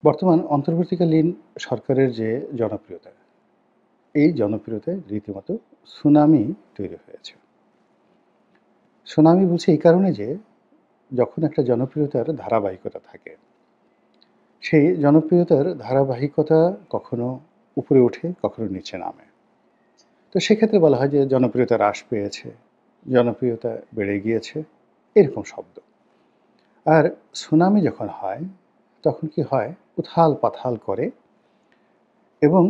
বর্তমান অন্তর্বর্তীকালীন সরকারের যে জনপ্রিয়তা, এই জনপ্রিয়তায় রীতিমতো সুনামি তৈরি হয়েছে। সুনামি বলছি এই কারণে যে, যখন একটা জনপ্রিয়তার ধারাবাহিকতা থাকে, সেই জনপ্রিয়তার ধারাবাহিকতা কখনো উপরে ওঠে, কখনো নিচে নামে। তো সেক্ষেত্রে বলা হয় যে জনপ্রিয়তা হ্রাস পেয়েছে, জনপ্রিয়তা বেড়ে গিয়েছে, এরকম শব্দ। আর সুনামি যখন হয়, তখন কি হয়? উথাল-পাথাল করে এবং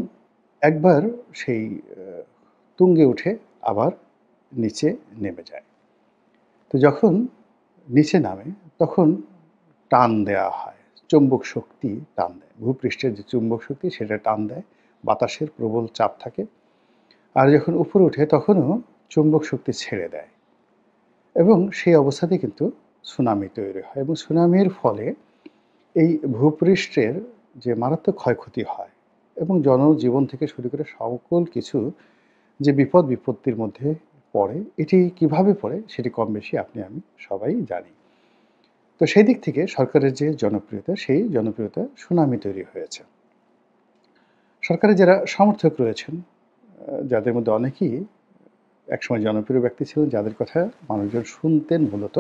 একবার সেই তুঙ্গে উঠে আবার নিচে নেমে যায়। তো যখন নিচে নামে তখন টান দেয়া হয়। চুম্বক শক্তি টান দেয়। ভূপৃষ্ঠের যে চুম্বক শক্তি সেটা টান দেয়। বাতাসের প্রবল চাপ থাকে। আর যখন উপরে ওঠে তখনও চুম্বক শক্তি ছেড়ে দেয় এবং সেই অবস্থাতেই কিন্তু সুনামি তৈরি হয় এবং সুনামির ফলে এই ভূপৃষ্ঠের যে মারাত্মক ক্ষয়ক্ষতি হয় এবং জনজীবন থেকে শুরু করে সকল কিছু যে বিপত্তির মধ্যে পড়ে, এটি কিভাবে পড়ে সেটি কম বেশি আপনি আমি সবাই জানি। তো সেই দিক থেকে সরকারের যে জনপ্রিয়তা, সেই জনপ্রিয়তা সুনামি তৈরি হয়েছে। সরকারের যারা সমর্থক রয়েছেন, যাদের মধ্যে অনেকেই একসময় জনপ্রিয় ব্যক্তি ছিলেন, যাদের কথা মানুষজন শুনতেন মূলত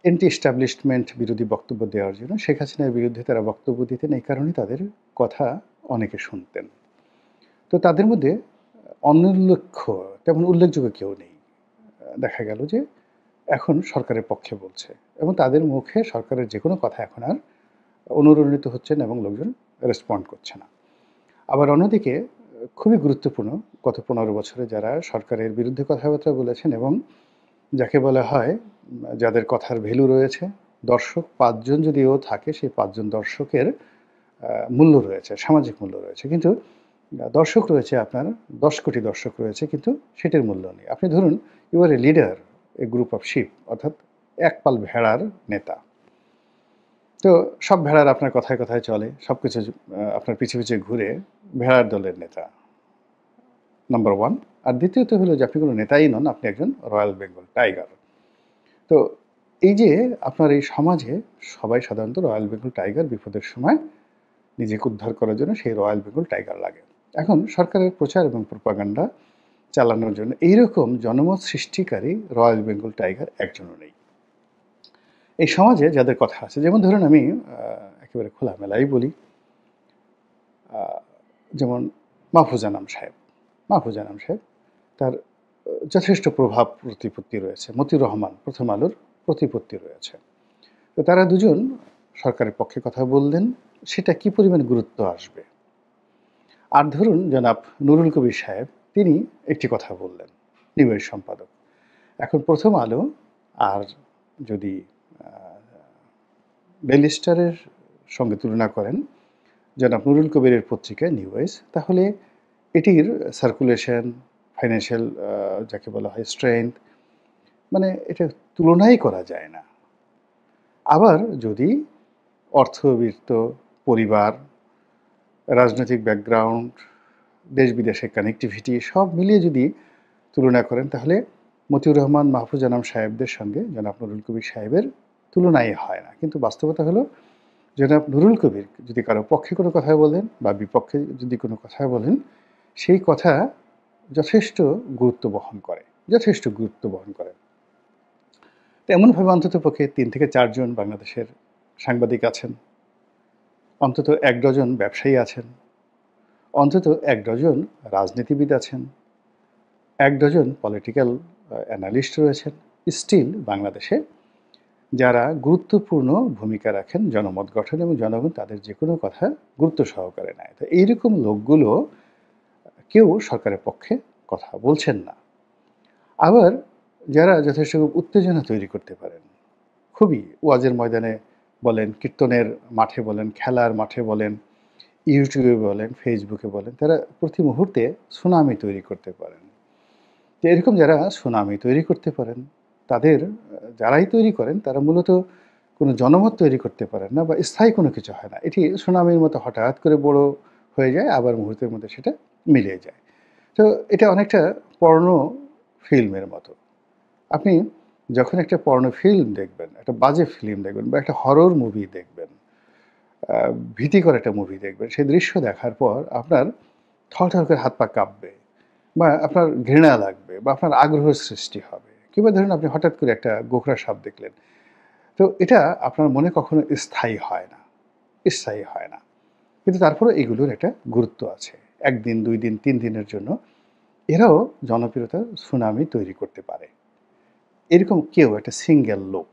অ্যান্টি এস্টাবলিশমেন্ট বিরোধী বক্তব্য দেওয়ার জন্য। শেখ হাসিনার বিরুদ্ধে তারা বক্তব্য দিতেন, এই কারণেই তাদের কথা অনেকে শুনতেন। তো তাদের মধ্যে তেমন উল্লেখযোগ্য কেউ নেই। দেখা গেল যে এখন সরকারের পক্ষে বলছে এবং তাদের মুখে সরকারের যেকোনো কথা এখন আর অনুরণিত হচ্ছে না এবং লোকজন রেসপন্ড করছে না। আবার অন্যদিকে খুবই গুরুত্বপূর্ণ গত ১৫ বছরে যারা সরকারের বিরুদ্ধে কথাবার্তা বলেছেন এবং যাকে বলা হয় যাদের কথার ভ্যালু রয়েছে, দর্শক ৫ জন যদিও থাকে, সেই ৫ জন দর্শকের মূল্য রয়েছে, সামাজিক মূল্য রয়েছে। কিন্তু দর্শক রয়েছে আপনার ১০ কোটি দর্শক রয়েছে, কিন্তু সেটির মূল্য নেই। আপনি ধরুন you are a leader, a group of sheep, অর্থাৎ একপাল ভেড়ার নেতা। তো সব ভেড়ার আপনার কথায়, কথায় চলে। সবকিছু আপনার পিছে, পিছে ঘুরে ভেড়ার দলের নেতা। নাম্বার 1। আর দ্বিতীয়ত হলো যে আপনি কোনো নেতাই নন, আপনি একজন রয়্যাল বেঙ্গল টাইগার। তো এই যে আপনার এই সমাজে সবাই সাধারণত রয়্যাল বেঙ্গল টাইগার বিপদের সময় নিজেকে উদ্ধার করার জন্য সেই রয়্যাল বেঙ্গল টাইগার লাগে। এখন সরকারের প্রচার এবং প্রোপাগান্ডা চালানোর জন্য এইরকম জনমত সৃষ্টিকারী রয়্যাল বেঙ্গল টাইগার একজনও নেই। এই সমাজে যাদের কথা আছে, যেমন ধরুন আমি একেবারে খোলামেলাই বলি, যেমন মাহফুজ আনাম সাহেব। মাহফুজ আনাম সাহেব তার যথেষ্ট প্রভাব প্রতিপত্তি রয়েছে। মতিউর রহমান প্রথম আলোর প্রতিপত্তি রয়েছে। তো তারা দুজন সরকারের পক্ষে কথা বললেন, সেটা কি পরিমাণ গুরুত্ব আসবে। আর ধরুন জনাব নুরুল কবির সাহেব, তিনি একটি কথা বললেন, নির্বাহী সম্পাদক। এখন প্রথম আলো আর যদি ডেইলি স্টারের সঙ্গে তুলনা করেন জনাব নুরুল কবিরের পত্রিকায় নিউ ওয়েজ, তাহলে এটির সার্কুলেশন, ফাইন্যান্সিয়াল যাকে বলা হয় স্ট্রেংথ, মানে এটা তুলনাই করা যায় না। আবার যদি অর্থবিত্ত, পরিবার, রাজনৈতিক ব্যাকগ্রাউন্ড, দেশ বিদেশের কানেক্টিভিটি সব মিলিয়ে যদি তুলনা করেন, তাহলে মতিউর রহমান, মাহফুজ আনাম সাহেবদের সঙ্গে জনাব নুরুল কবির সাহেবের তুলনাই হয় না। কিন্তু বাস্তবতা হলো জনাব নুরুল কবির যদি কারো পক্ষে কোনো কথা বলেন বা বিপক্ষে যদি কোনো কথা বলেন, সেই কথা যথেষ্ট গুরুত্ব বহন করে, যথেষ্ট গুরুত্ব বহন করে। তো এমনভাবে অন্ততপক্ষে ৩ থেকে ৪ জন বাংলাদেশের সাংবাদিক আছেন, অন্তত ১ ডজন ব্যবসায়ী আছেন, অন্তত ১ ডজন রাজনীতিবিদ আছেন, ১ ডজন পলিটিক্যাল অ্যানালিস্ট রয়েছেন। স্টিল বাংলাদেশে যারা গুরুত্বপূর্ণ ভূমিকা রাখেন জনমত গঠন এবং জনগণ তাদের যেকোনো কথা গুরুত্ব সহকারে নেয়। তো এইরকম লোকগুলো কেউ সরকারের পক্ষে কথা বলছেন না। আবার যারা যথেষ্ট উত্তেজনা তৈরি করতে পারেন, খুবই ওয়াজের ময়দানে বলেন, কীর্তনের মাঠে বলেন, খেলার মাঠে বলেন, ইউটিউবে বলেন, ফেসবুকে বলেন, তারা প্রতি মুহূর্তে সুনামি তৈরি করতে পারেন। তো এরকম যারা সুনামি তৈরি করতে পারেন, তাদের যারাই তৈরি করেন তারা মূলত কোনো জনমত তৈরি করতে পারেন না বা স্থায়ী কোনো কিছু হয় না। এটি সুনামির মতো হঠাৎ করে বড় হয়ে যায়, আবার মুহূর্তের মধ্যে সেটা মিলিয়ে যায়। তো এটা অনেকটা পর্ন ফিল্মের মতো। আপনি যখন একটা পর্ন ফিল্ম দেখবেন, একটা বাজে ফিল্ম দেখবেন বা একটা হরর মুভি দেখবেন, আ ভীতিকর একটা মুভি দেখবেন। সেই দৃশ্য দেখার পর আপনার থরথর করে হাত পা কাঁপবে বা আপনার ঘৃণা লাগবে বা আপনার আগ্রহের সৃষ্টি হবে। কিংবা ধরুন আপনি হঠাৎ করে একটা গোখরা সাপ দেখলেন। তো এটা আপনার মনে কখনো স্থায়ী হয় না, স্থায়ী হয় না। কিন্তু তারপরেও এগুলোর একটা গুরুত্ব আছে। ১ দিন, ২ দিন, ৩ দিনের জন্য এরাও জনপ্রিয়তার সুনামি তৈরি করতে পারে। এরকম কেউ একটা সিঙ্গেল লোক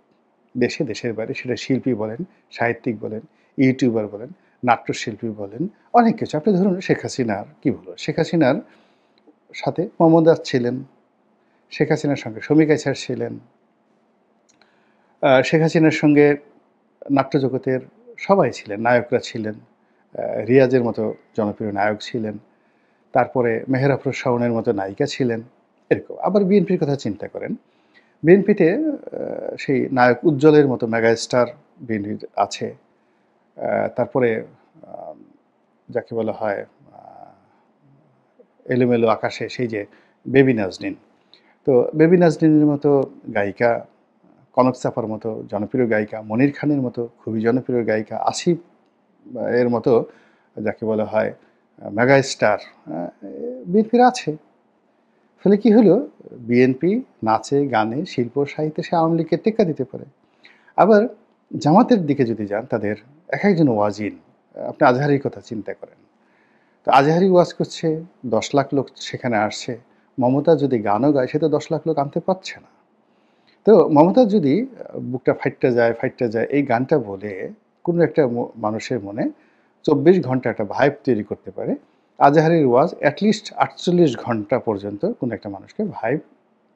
দেশে, দেশের বাইরে সেটা শিল্পী বলেন, সাহিত্যিক বলেন, ইউটিউবার বলেন, নাট্যশিল্পী বলেন, অনেক কিছু। আপনি ধরুন শেখ হাসিনার কি বলবো? শেখ হাসিনার সাথে মমতাজ ছিলেন, শেখ হাসিনার সঙ্গে শমীক আইছার ছিলেন, শেখ হাসিনার সঙ্গে নাট্যজগতের সবাই ছিলেন, নায়করা ছিলেন। রিয়াজের মতো জনপ্রিয় নায়ক ছিলেন। তারপরে মেহের আফরোজ শাওনের মতো নায়িকা ছিলেন, এরকম। আবার বিএনপির কথা চিন্তা করেন। বিএনপিতে সেই নায়ক উজ্জ্বলের মতো মেগা স্টার বিএনপির আছে। তারপরে আম যাকে বলা হয় আ এলোমেলো আকাশে সেই যে বেবি নাজনীন। তো বেবি নাজনীনের মতো গায়িকা, কনক চাপার মতো জনপ্রিয় গায়িকা, মনির খানের মতো খুবই জনপ্রিয় গায়িকা, আসিফ এর মতো যাকে বলা হয় মেগা স্টার বিএনপির আছে। ফলে কি হলো? বিএনপি নাচে, গানে, শিল্প, সাহিত্যে সে আওয়ামী লীগকে টেক্কা দিতে পারে। আবার জামাতের দিকে যদি যান তাদের একেকজন ওয়াজিন, আপনি আজহারীর কথা চিন্তা করেন। তো আজহারী ওয়াজ করছে, ১০ লাখ লোক সেখানে আসছে। মমতা যদি গানও গায় সে তো ১০ লাখ লোক আনতে পারছে না। তো মমতাজ যদি বুকটা ফাইট্টা যায় এই গানটা বলে কোনো একটা মানুষের মনে ২৪ ঘন্টা একটা ভাইব তৈরি করতে পারে। আজহারীর ওয়াজ এটলিস্ট ৪৮ ঘন্টা পর্যন্ত কোনো একটা মানুষকে ভাইব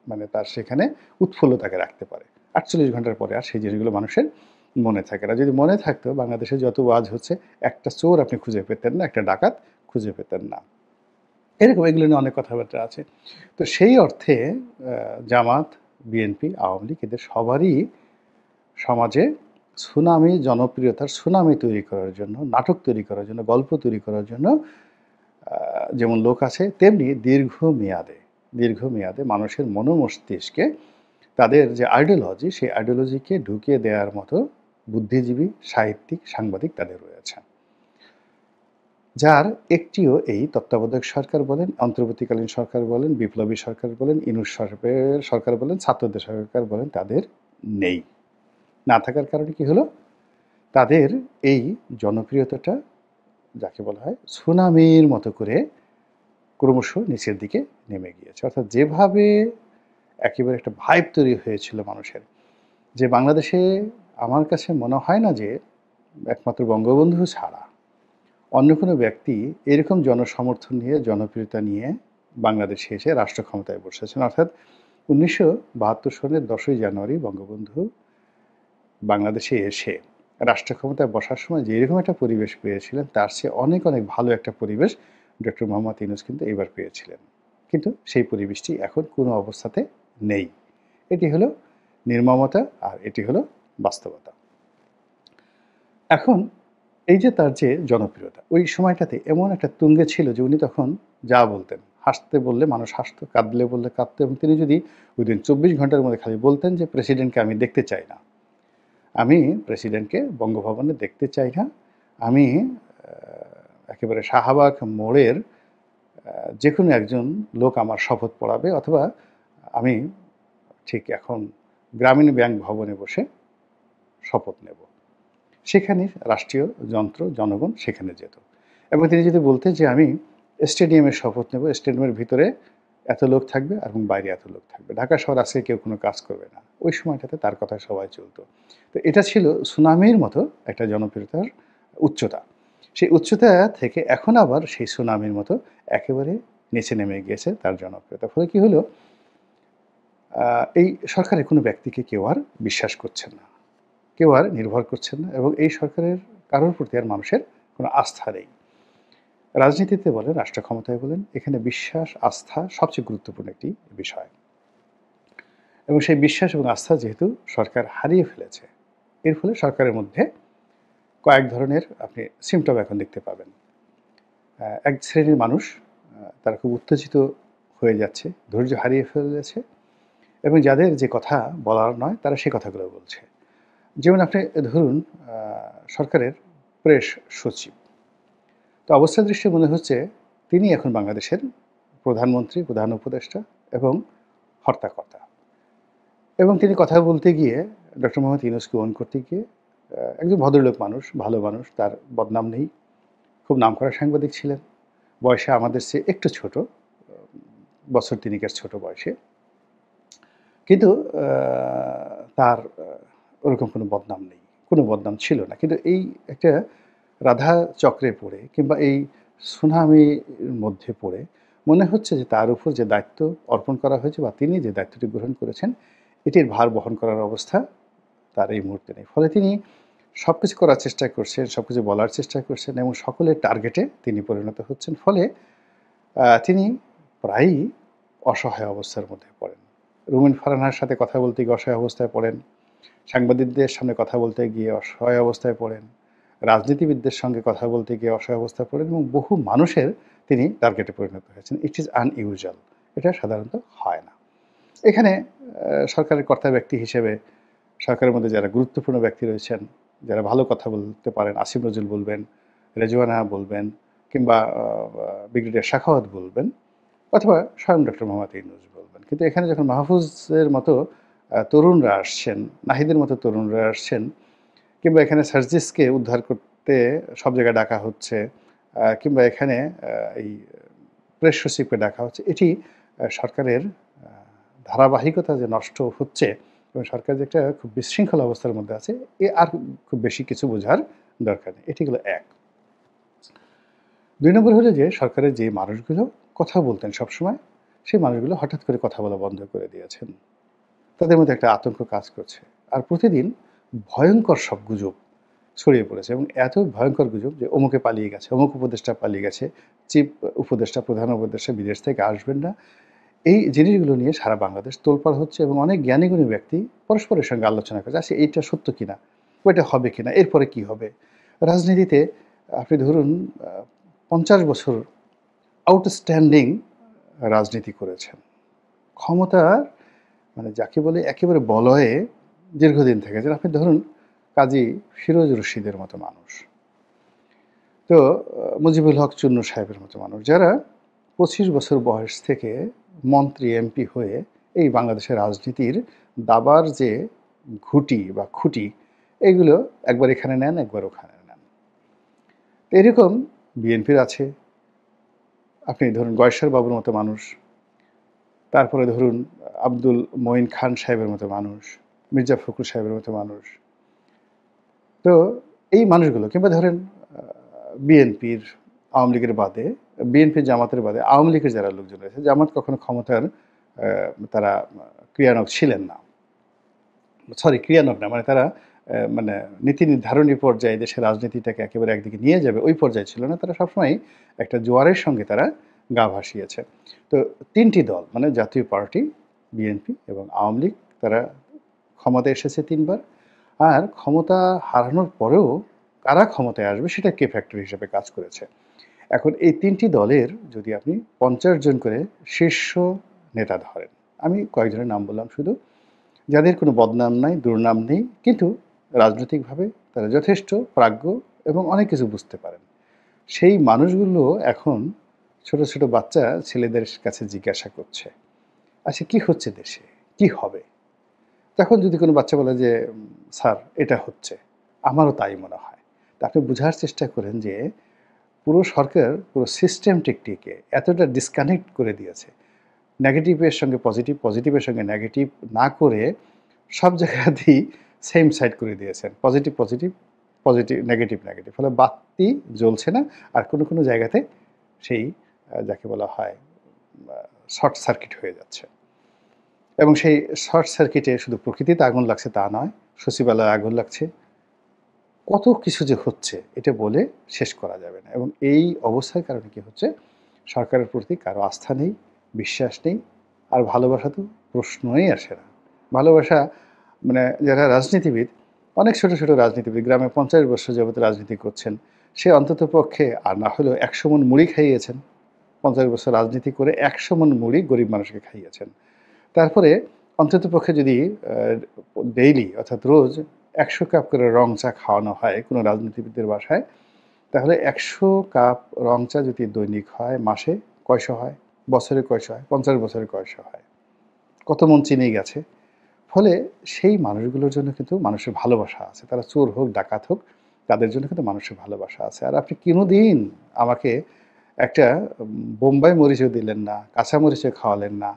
মানে তার সেখানে উৎফুল্লতাকে রাখতে পারে। ৪৮ ঘন্টার পরে আর সেই জিনিসগুলো মানুষের মনে থাকে না। যদি মনে থাকতো বাংলাদেশে যত ওয়াজ হচ্ছে একটা চোর আপনি খুঁজে পেতেন না, একটা ডাকাত খুঁজে পেতেন না। এরকম এগুলো নিয়ে অনেক কথাবার্তা আছে। তো সেই অর্থে জামাত, বিএনপি, আওয়ামী লীগ এদের সবারই সমাজে সুনামি জনপ্রিয়তার সুনামি তৈরি করার জন্য, নাটক তৈরি করার জন্য, গল্প তৈরি করার জন্য আ যেমন লোক আছে তেমনি দীর্ঘমেয়াদে মানুষের মনোমস্তিষ্কে তাদের যে আইডিওলজি সেই আইডিওলজিকে ঢুকিয়ে দেওয়ার মতো বুদ্ধিজীবী, সাহিত্যিক, সাংবাদিক তাদের রয়েছে। যার একটিও এই তত্ত্বাবধায়ক সরকার বলেন, অন্তর্বর্তীকালীন সরকার বলেন, বিপ্লবী সরকার বলেন, ইনুস সরকার বলেন, ছাত্রদের সরকার বলেন তাদের নেই। না থাকার কারণে কি হলো? তাদের এই জনপ্রিয়তাটা যাকে বলা হয় সুনামির মতো করে ক্রমশ নিচের দিকে নেমে গিয়েছে। অর্থাৎ যেভাবে একেবারে একটা ভাইব তৈরি হয়েছিল মানুষের, যে বাংলাদেশে আমার কাছে মনে হয় না যে একমাত্র বঙ্গবন্ধু ছাড়া অন্য কোনো ব্যক্তি এরকম জনসমর্থন নিয়ে জনপ্রিয়তা নিয়ে বাংলাদেশে এসে রাষ্ট্র ক্ষমতায় বসেছেন। অর্থাৎ ১৯৭২ সনের ১০ই জানুয়ারি বঙ্গবন্ধু বাংলাদেশে এসে রাষ্ট্র ক্ষমতায় বসার সময় যেরকম একটা পরিবেশ পেয়েছিলেন তার চেয়ে অনেক, অনেক ভালো একটা পরিবেশ ডক্টর মোহাম্মদ ইউনূস কিন্তু এবার পেয়েছিলেন। কিন্তু সেই পরিবেশটি এখন কোনো অবস্থাতে নেই। এটি হলো নির্মমতা আর এটি হলো বাস্তবতা। এখন এই যে তার যে জনপ্রিয়তা, ওই সময়টাতে এমন একটা তুঙ্গে ছিল যে উনি তখন যা বলতেন, হাসতে বললে মানুষ হাসত, কাঁদলে বললে কাঁদত এবং তিনি যদি উইদিন ২৪ ঘন্টার মধ্যে খালি বলতেন যে, "প্রেসিডেন্টকে আমি দেখতে চাই না। আমি প্রেসিডেন্টকে বঙ্গভবনে দেখতে চাই না। আমি একেবারে শাহবাগ মোড়ের যেকোনো একজন লোক আমার শপথ পড়াবে অথবা আমি ঠিক এখন গ্রামীণ ব্যাংক ভবনে বসে শপথ নেব।" সেখানে রাষ্ট্রীয় যন্ত্র জনগণ সেখানে যেত এবং তিনি যদি বলতেন যে আমি স্টেডিয়ামের শপথ নেব, স্টেডিয়ামের ভিতরে এত লোক থাকবে এবং বাইরে এত লোক থাকবে, ঢাকা শহর আজকে কেউ কোনো কাজ করবে না, ওই সময়টাতে তার কথা সবাই চলতো। তো এটা ছিল সুনামির মতো একটা জনপ্রিয়তার উচ্চতা। সেই উচ্চতা থেকে এখন আবার সেই সুনামির মতো একেবারে নিচে নেমে গিয়েছে তার জনপ্রিয়তা। ফলে কি হলো, এই সরকারের কোনো ব্যক্তিকে কেউ আর বিশ্বাস করছেন না, কেউ আর নির্ভর করছেন না এবং এই সরকারের কারোর প্রতি আর মানুষের কোনো আস্থা নেই। রাজনীতিতে বলেন, রাষ্ট্র ক্ষমতায় বলেন, এখানে বিশ্বাস, আস্থা সবচেয়ে গুরুত্বপূর্ণ একটি বিষয়। এবং সেই বিশ্বাস এবং আস্থা যেহেতু সরকার হারিয়ে ফেলেছে, এর ফলে সরকারের মধ্যে কয়েক ধরনের আপনি সিম্পটম এখন দেখতে পাবেন। এক শ্রেণীর মানুষ তারা খুব উত্তেজিত হয়ে যাচ্ছে, ধৈর্য হারিয়ে ফেলেছে এবং যাদের যে কথা বলার নয় তারা সে কথাগুলো বলছে। যেমন আপনি ধরুন সরকারের প্রেস সচিব। তো অবস্থার দৃষ্টিতে মনে হচ্ছে তিনি এখন বাংলাদেশের প্রধানমন্ত্রী, প্রধান উপদেষ্টা এবং হর্তাকর্তা। এবং তিনি কথা বলতে গিয়ে ডক্টর মোহাম্মদ ইউনূসকে অন করতে গিয়ে একজন ভদ্রলোক মানুষ, ভালো মানুষ, তার বদনাম নেই। খুব নামকরা সাংবাদিক ছিলেন। বয়সে আমাদের চেয়ে একটু ছোট, বছর তিনেকের ছোট বয়সে। কিন্তু তার ওরকম কোনো বদনাম নেই। কোনো বদনাম ছিল না। কিন্তু এই একটা রাধা চক্রে পড়ে কিংবা এই সুনামির মধ্যে পড়ে মনে হচ্ছে যে তার উপর যে দায়িত্ব অর্পণ করা হয়েছে বা তিনি যে দায়িত্বটি গ্রহণ করেছেন, এটির ভার বহন করার অবস্থা তার এই মুহূর্তে নেই। ফলে তিনি সবকিছু করার চেষ্টা করছেন, সবকিছু বলার চেষ্টা করছেন এবং সকলের টার্গেটে তিনি পরিণত হচ্ছেন। ফলে তিনি প্রায়ই অসহায় অবস্থার মধ্যে পড়েন। রুমিন ফারহানার সাথে কথা বলতে গিয়ে অসহায় অবস্থায় পড়েন। সাংবাদিকদের সামনে কথা বলতে গিয়ে অসহায় অবস্থায় পড়েন। রাজনীতিবিদদের সঙ্গে কথা বলতে গিয়ে অসহায় অবস্থায় পড়েন এবং বহু মানুষের তিনি টার্গেটে পরিণত হয়েছেন। It is unusual. এটা সাধারণত হয় না। এখানে সরকারের কর্তা ব্যক্তি হিসেবে সরকারের মধ্যে যারা গুরুত্বপূর্ণ ব্যক্তি রয়েছেন, যারা ভালো কথা বলতে পারেন, আসিফ নজরুল বলবেন, রেজওয়ানা বলবেন কিংবা ব্রিগেডিয়ার সাখাওয়াত বলবেন অথবা স্বয়ং ডক্টর মোহাম্মদ ইউনূস বলবেন। কিন্তু এখানে যখন মাহফুজের মতো তরুণরা আসছেন, নাহিদের মতো তরুণরা আসছেন কিংবা এখানে সার্জিসকে উদ্ধার করতে সব জায়গায় ডাকা হচ্ছে কিংবা এখানে এই প্রেস সচিবকে ডাকা হচ্ছে, এটি সরকারের ধারাবাহিকতা যে নষ্ট হচ্ছে এবং সরকার যে একটা খুব বিশৃঙ্খল অবস্থার মধ্যে আছে, এ আর খুব বেশি কিছু বোঝার দরকার নেই। এটি হলো এক। ২ নম্বর হলো যে সরকারের যে মানুষগুলো কথা বলতেন সবসময়, সেই মানুষগুলো হঠাৎ করে কথা বলা বন্ধ করে দিয়েছেন। তাদের মধ্যে একটা আতঙ্ক কাজ করছে। আর প্রতিদিন ভয়ঙ্কর সব গুজব ছড়িয়ে পড়েছে এবং এত ভয়ঙ্কর গুজব যে অমুকে পালিয়ে গেছে, অমুক উপদেষ্টা পালিয়ে গেছে, চিফ উপদেষ্টা, প্রধান উপদেষ্টা বিদেশ থেকে আসবেন না। এই জিনিসগুলো নিয়ে সারা বাংলাদেশ তোলপাড় হচ্ছে এবং অনেক জ্ঞানীগুণী ব্যক্তি পরস্পরের সঙ্গে আলোচনা করছে, আচ্ছা এইটা সত্য কিনা, ওইটা হবে কিনা, এরপরে কি হবে। রাজনীতিতে আপনি ধরুন ৫০ বছর আউটস্ট্যান্ডিং রাজনীতি করেছেন। ক্ষমতার মানে যাকে বলে একেবারে বলয়ে দীর্ঘদিন থেকেছেন। আপনি ধরুন কাজী ফিরোজ রশিদের মতো মানুষ, তো মুজিবুল হক চুন্নু সাহেবের মতো মানুষ, যারা ২৫ বছর বয়স থেকে মন্ত্রী, এমপি হয়ে এই বাংলাদেশের রাজনীতির দাবার যে ঘুঁটি বা খুঁটি, এগুলো একবার এখানে নেন, একবার ওখানে নেন। এরকম বিএনপির আছে। আপনি ধরুন গয়েশ্বর বাবুর মতো মানুষ, তারপরে ধরুন আব্দুল মঈন খান সাহেবের মতো মানুষ, মির্জা ফখরুল সাহেবের মতো মানুষ। তো এই মানুষগুলো কিংবা ধরেন বিএনপির, আওয়ামী লীগের বাদে, বিএনপির জামাতের বাদে আওয়ামী লীগের যারা লোকজন রয়েছে, জামাত কখনো ক্ষমতার তারা ক্রিয়ানক ছিলেন না। সরি, ক্রিয়ানক না, মানে তারা মানে নীতি নির্ধারণী পর্যায়ে দেশের রাজনীতিটাকে একেবারে একদিকে নিয়ে যাবে ওই পর্যায়ে ছিল না। তারা সবসময় একটা জোয়ারের সঙ্গে তারা গা ভাসিয়েছে। তো ৩টি দল মানে জাতীয় পার্টি, বিএনপি এবং আওয়ামী লীগ, তারা ক্ষমতায় এসেছে ৩ বার। আর ক্ষমতা হারানোর পরেও কারা ক্ষমতায় আসবে সেটা কে ফ্যাক্টর হিসেবে কাজ করেছে। এখন এই ৩টি দলের যদি আপনি ৫০ জন করে শীর্ষ নেতা ধরেন, আমি কয়েকজনের নাম বললাম শুধু, যাদের কোনো বদনাম নাই, দুর্নাম নেই, কিন্তু রাজনৈতিকভাবে তারা যথেষ্ট প্রাজ্ঞ এবং অনেক কিছু বুঝতে পারেন। সেই মানুষগুলো এখন ছোট, ছোট বাচ্চা ছেলেদের কাছে জিজ্ঞাসা করছে, আচ্ছা কী হচ্ছে দেশে? কী হবে? তখন যদি কোনো বাচ্চা বলে যে স্যার এটা হচ্ছে, আমারও তাই মনে হয়। তা আপনি বোঝার চেষ্টা করেন যে পুরো সরকার পুরো সিস্টেমটিকে এতটা ডিসকানেক্ট করে দিয়েছে। নেগেটিভের সঙ্গে পজিটিভ, পজিটিভের সঙ্গে নেগেটিভ না করে সব জায়গাতেই সেম সাইড করে দিয়েছেন। Positive, positive, positive, negative, negative. ফলে বাতি জ্বলছে না। আর কোনো, কোনো জায়গাতে সেই যাকে বলা হয় শর্ট সার্কিট হয়ে যাচ্ছে। এবং সেই শর্ট সার্কিটে শুধু প্রকৃতিতে আগুন লাগছে তা নয়, সচিবালয়ে আগুন লাগছে। কত কিছু যে হচ্ছে এটা বলে শেষ করা যাবে না। এবং এই অবস্থার কারণে কি হচ্ছে, সরকারের প্রতি কারো আস্থা নেই, বিশ্বাস নেই, আর ভালোবাসা তো প্রশ্নই আসে না। ভালোবাসা মানে যারা রাজনীতিবিদ, অনেক ছোট, ছোট রাজনীতিবিদ গ্রামে ৫০ বছর যাবত রাজনীতি করছেন, সে অন্ততপক্ষে আর না হলেও ১০০ মণ মুড়ি খাইয়েছেন। ৫০ বছর রাজনীতি করে ১০০ মণ মুড়ি গরিব মানুষকে খাইয়েছেন। তারপরে অন্ততপক্ষে যদি ডেইলি অর্থাৎ রোজ ১০০ কাপ করে রং চা খাওয়ানো হয় কোনো রাজনীতিবিদের বাসায়, তাহলে ১০০ কাপ রং চা যদি দৈনিক হয়, মাসে কয়শো হয়? বছরে কয়শো হয়? ৫০ বছরে কয়শো হয়? কত মণ চিনি গেছে? ফলে সেই মানুষগুলোর জন্য কিন্তু মানুষের ভালোবাসা আছে। তারা চোর হোক, ডাকাত হোক, তাদের জন্য কিন্তু মানুষের ভালোবাসা আছে। আর আপনি কোনোদিন আমাকে একটা বোম্বাই মরিচও দিলেন না, কাঁচা মরিচও খাওয়ালেন না।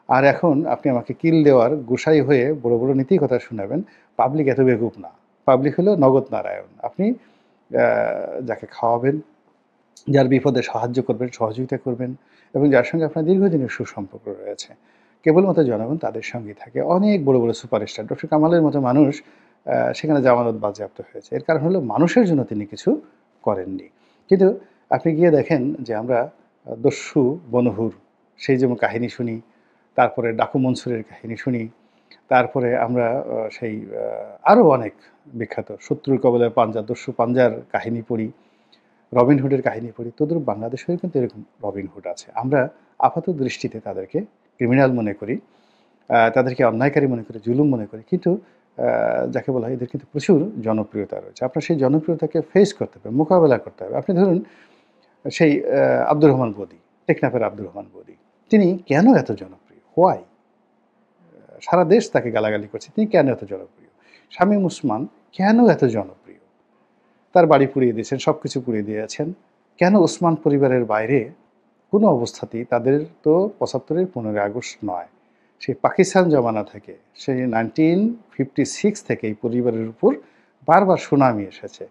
আর এখন আপনি আমাকে কিল দেওয়ার গোসাই হয়ে বড়, বড় নীতি কথা শোনাবেন। পাবলিক এত বেকুব না। পাবলিক হলো নগদ নারায়ণ। আপনি আ যাকে খাওয়াবেন, যার বিপদে সাহায্য করবেন, সহযোগিতা করবেন এবং যার সঙ্গে আপনার দীর্ঘদিনের সুসম্পর্ক রয়েছে। কেবলমাত্র জনগণ তাদের সঙ্গেই থাকে। অনেক বড়, বড় সুপারস্টার ডক্টর কামালের মতো মানুষ সেখানে জামানত বাজেয়াপ্ত হয়েছে। এর কারণ হলো মানুষের জন্য তিনি কিছু করেননি। কিন্তু আপনি গিয়ে দেখেন যে আমরা দস্যু বনহুর সেই যেমন কাহিনী শুনি, তারপরে ডাকু মনসুরের কাহিনী শুনি, তারপরে আমরা সেই আরও অনেক বিখ্যাত শত্রুর কবলে পাঞ্জা, দস্যু পাঞ্জার কাহিনী পড়ি। রবিনহুডের কাহিনী পড়ি, তদ্রূপ বাংলাদেশেও কিন্তু এরকম রবিনহুড আছে। আমরা আপাত দৃষ্টিতে তাদেরকে ক্রিমিনাল মনে করি, তাদেরকে অন্যায়কারী মনে করি, জুলুম মনে করি। কিন্তু যাকে বলা হয় এদের কিন্তু প্রচুর জনপ্রিয়তা রয়েছে। আপনার সেই জনপ্রিয়তাকে ফেস করতে হবে, মোকাবেলা করতে হবে। আপনি ধরুন সেই আব্দুর রহমান বদি, টেকনাফের আব্দুর রহমান বদি। তিনি কেন এত জনপ্রিয়? হোয়াই? সারা দেশ তাকে গালাগালি করছে। তিনি কেন এত জনপ্রিয়? শামীম ওসমান কেন এত জনপ্রিয়? তার বাড়ি পুড়িয়ে দিয়েছেন, সবকিছু পুড়িয়ে দিয়েছেন। কেন ওসমান পরিবারের বাইরে কোনো অবস্থাতেই তাদের তো ৭৫ এর ১৫ই আগস্ট নয়। সেই পাকিস্তান জমানা থেকে, সেই 1956 থেকে এই পরিবারের উপর বারবার সুনামি এসেছে।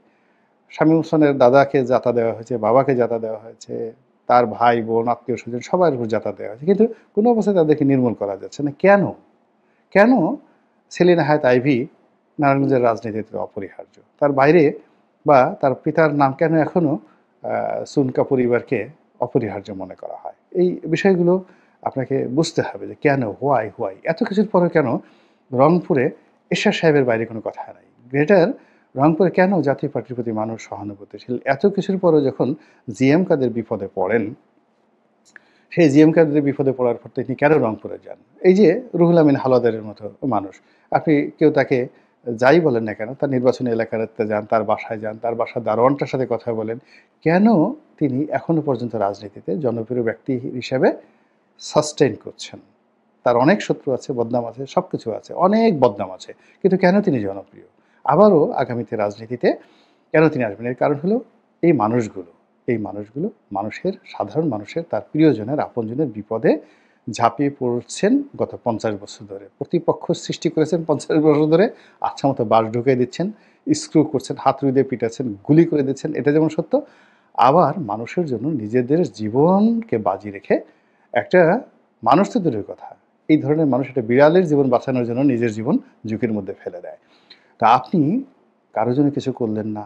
শামীম ওসমানের দাদাকে যাতা দেওয়া হয়েছে, বাবাকে যাতা দেওয়া হয়েছে, তার ভাই, বোন, আত্মীয়স্বজন সবার উপর যাতা দেওয়া হয়েছে। কিন্তু কোনো অবস্থায় তাদেরকে নির্মূল করা যাচ্ছে না। কেন? কেন সেলিনা হায়াৎ আইভী নারায়ণগঞ্জের রাজনীতিতে অপরিহার্য? তার বাইরে বা তার পিতার নাম কেন এখনো সুনকা পরিবারকে অপরিহার্য মনে করা হয়? এই বিষয়গুলো আপনাকে বুঝতে হবে যে কেন, হোয়াই? এত কিছুর পরেও কেন রংপুরে এরশাদ সাহেবের বাইরে কোনো কথা নাই? গ্রেটার রংপুরে কেন জাতীয় পার্টির প্রতি মানুষ সহানুভূতিশীল? এত কিছুর পরেও যখন জিএম কাদের বিপদে পড়েন, সেই জিএম কাদের বিপদে পড়ার পর তিনি কেন রংপুরে যান? এই যে রুহুল আমিন হাওলাদারের মতো মানুষ, আপনি কেউ তাকে যাই বলেন না কেন, তার নির্বাচনী এলাকাতে যান, তার বাসায় যান, তার বাসার দারোয়ানটার সাথে কথা বলেন। কেন তিনি এখনো পর্যন্ত রাজনীতিতে জনপ্রিয় ব্যক্তি হিসেবে সাস্টেইন করছেন? তার অনেক শত্রু আছে, বদনাম আছে, সব কিছু আছে, অনেক বদনাম আছে। কিন্তু কেন তিনি জনপ্রিয়? আবারও আগামীতে রাজনীতিতে কেন তিনি আসবেন? এর কারণ হলো এই মানুষগুলো মানুষের, সাধারণ মানুষের, তার প্রিয়জনের, আপনজনের বিপদে ঝাঁপিয়ে পড়ছেন গত ৫০ বছর ধরে। প্রতিপক্ষ সৃষ্টি করেছেন ৫০ বছর ধরে, আচ্ছা মতো বাঁশ ঢুকিয়ে দিচ্ছেন, স্ক্রু করছেন, হাতুড়ি দিয়ে পিটাচ্ছেন, গুলি করে দিচ্ছেন। এটা যেমন সত্য, আবার মানুষের জন্য নিজেদের জীবনকে বাজি রেখে একটা মানুষ তো দূরের কথা, এই ধরনের মানুষ একটা বিড়ালের জীবন বাঁচানোর জন্য নিজের জীবন ঝুঁকির মধ্যে ফেলে দেয়। তা আপনি কারো জন্য কিছু করলেন না,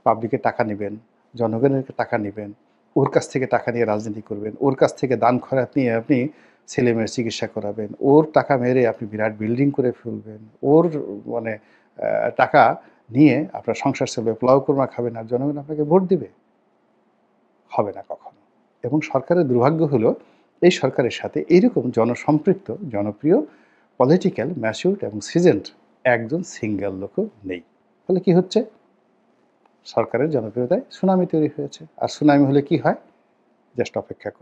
পাবলিকের টাকা নেবেন, জনগণের টাকা নেবেন, ওর কাছ থেকে টাকা নিয়ে রাজনীতি করবেন, ওর কাছ থেকে দান খয়রাত নিয়ে আপনি ছেলেমেয়ের চিকিৎসা করাবেন, ওর টাকা মেরে আপনি বিরাট বিল্ডিং করে ফেলবেন, ওর মানে টাকা নিয়ে আপনার সংসার চলবে, পোলাও কোরমা খাবেন আর জনগণ আপনাকে ভোট দিবে? হবে না কখনো। এবং সরকারের দুর্ভাগ্য হলো এই সরকারের সাথে এইরকম জনসম্পৃক্ত, জনপ্রিয়, পলিটিক্যাল, ম্যাচিউরড এবং সিজেন্ড একজন সিঙ্গেল লোকও নেই। ফলে কি হচ্ছে? সরকারের জনপ্রিয়তায় সুনামি তৈরি হয়েছে। আর সুনামি হলে কি হয়? জাস্ট অপেক্ষা করা।